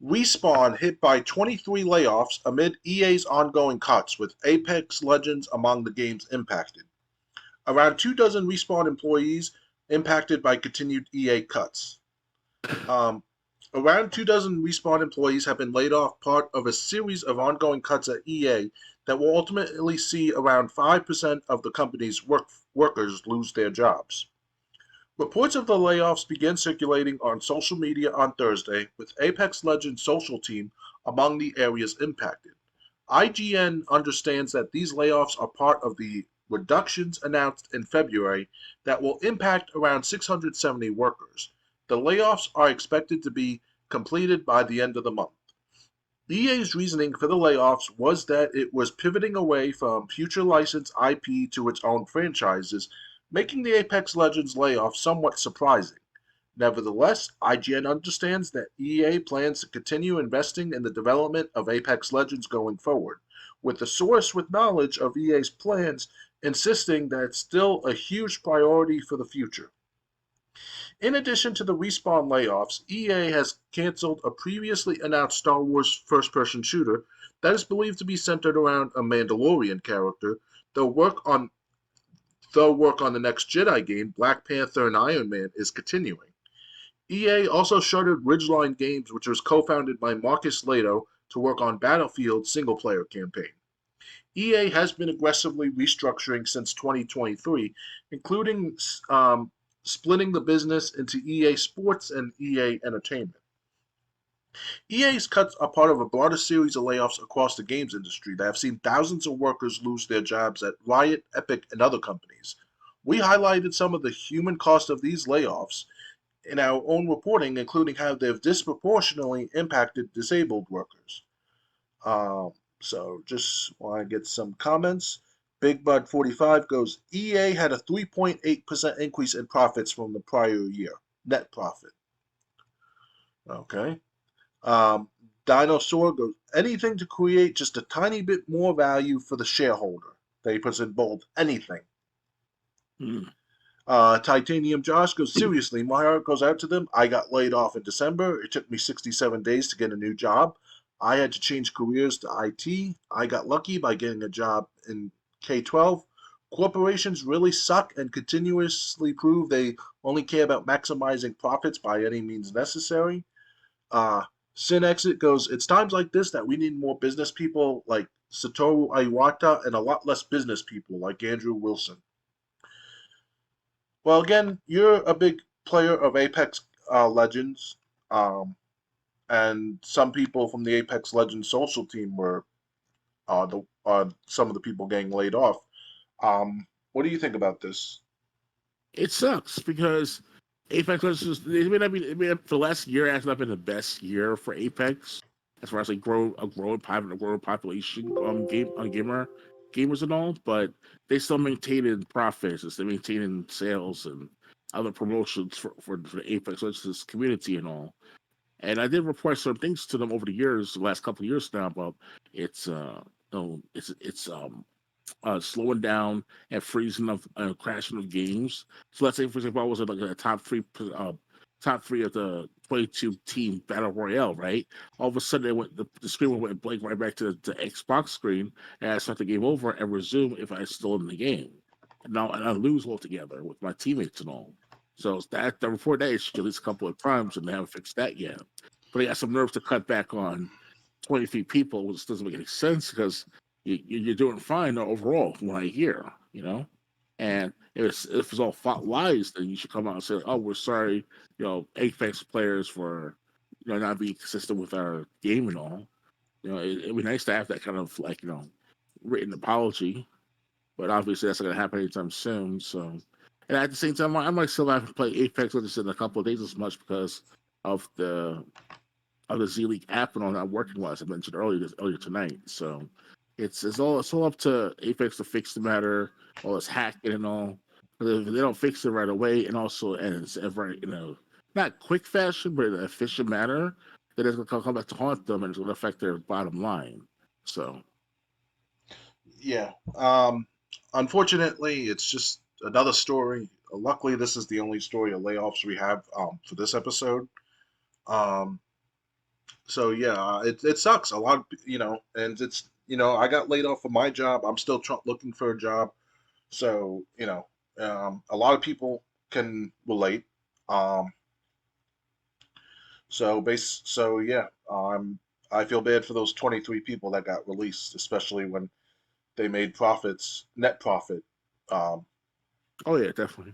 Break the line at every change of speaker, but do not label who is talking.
Respawn hit by 23 layoffs amid EA's ongoing cuts, with Apex Legends among the games impacted. Around 2 dozen Respawn employees impacted by continued EA cuts. Um, Around 2 dozen Respawn employees have been laid off, part of a series of ongoing cuts at EA that will ultimately see around 5% of the company's workers lose their jobs. Reports of the layoffs began circulating on social media on Thursday, with Apex Legends' social team among the areas impacted. IGN understands that these layoffs are part of the reductions announced in February that will impact around 670 workers. The layoffs are expected to be completed by the end of the month. EA's reasoning for the layoffs was that it was pivoting away from future licensed IP to its own franchises, making the Apex Legends layoff somewhat surprising. Nevertheless, IGN understands that EA plans to continue investing in the development of Apex Legends going forward, with the source with knowledge of EA's plans insisting that it's still a huge priority for the future. In addition to the Respawn layoffs, EA has canceled a previously announced Star Wars first-person shooter that is believed to be centered around a Mandalorian character, though work on the next Jedi game, Black Panther and Iron Man, is continuing. EA also shuttered Ridgeline Games, which was co-founded by Marcus Lato to work on Battlefield's single-player campaign. EA has been aggressively restructuring since 2023, including splitting the business into EA Sports and EA Entertainment. EA's cuts are part of a broader series of layoffs across the games industry that have seen thousands of workers lose their jobs at Riot, Epic, and other companies. We highlighted some of the human cost of these layoffs in our own reporting, including how they've disproportionately impacted disabled workers. So just want to get some comments. Big Bud 45 goes, EA had a 3.8% increase in profits from the prior year, net profit. Okay. Dinosaur goes, anything to create just a tiny bit more value for the shareholder. They puts in bold, anything. Titanium Josh goes, seriously, my heart goes out to them. I got laid off in December. It took me 67 days to get a new job. I had to change careers to IT. I got lucky by getting a job in K-12. Corporations really suck and continuously prove they only care about maximizing profits by any means necessary. Sin Exit goes, it's times like this that we need more business people like Satoru Iwata and a lot less business people like Andrew Wilson. Well, again, you're a big player of Apex Legends, and some people from the Apex Legends social team were some of the people getting laid off. What do you think about this?
It sucks because Apex Legends, for the last year, it has not been the best year for Apex as far as like growing population gamers and all, but they still maintained profits, they maintained sales and other promotions for the Apex Legends community and all. And I did report some things to them over the years, the last couple of years now, about it's slowing down and freezing of crashing of games. So let's say, for example, I was like a top three of the 22 team battle royale, right? All of a sudden, the screen went blank right back to the Xbox screen, and I start the game over and resume if I still in the game. And now I lose altogether with my teammates and all. So that the report that issue at least a couple of times, and they haven't fixed that yet. But they got some nerve to cut back on 23 people, which doesn't make any sense because you're doing fine overall from what I hear, And if it's all lies, then you should come out and say, "Oh, we're sorry, Apex players for, not being consistent with our game and all." It'd be nice to have that kind of written apology, but obviously that's not gonna happen anytime soon. So, and at the same time, I might still have to play Apex Legends in a couple of days as much because of the Z League app and all not working well, as I mentioned earlier tonight. So it's all up to Apex to fix the matter, all this hacking and all. If they don't fix it right away, and also it's very not quick fashion, but in an efficient manner, then it's gonna come back to haunt them, and it's gonna affect their bottom line. So
Yeah. Unfortunately, it's just another story. Luckily, this is the only story of layoffs we have for this episode. Um, So yeah, it sucks a lot, and it's I got laid off from my job. I'm still looking for a job. So a lot of people can relate. Um, so yeah, I feel bad for those 23 people that got released, especially when they made profits, net profit. Um,
Oh yeah, definitely.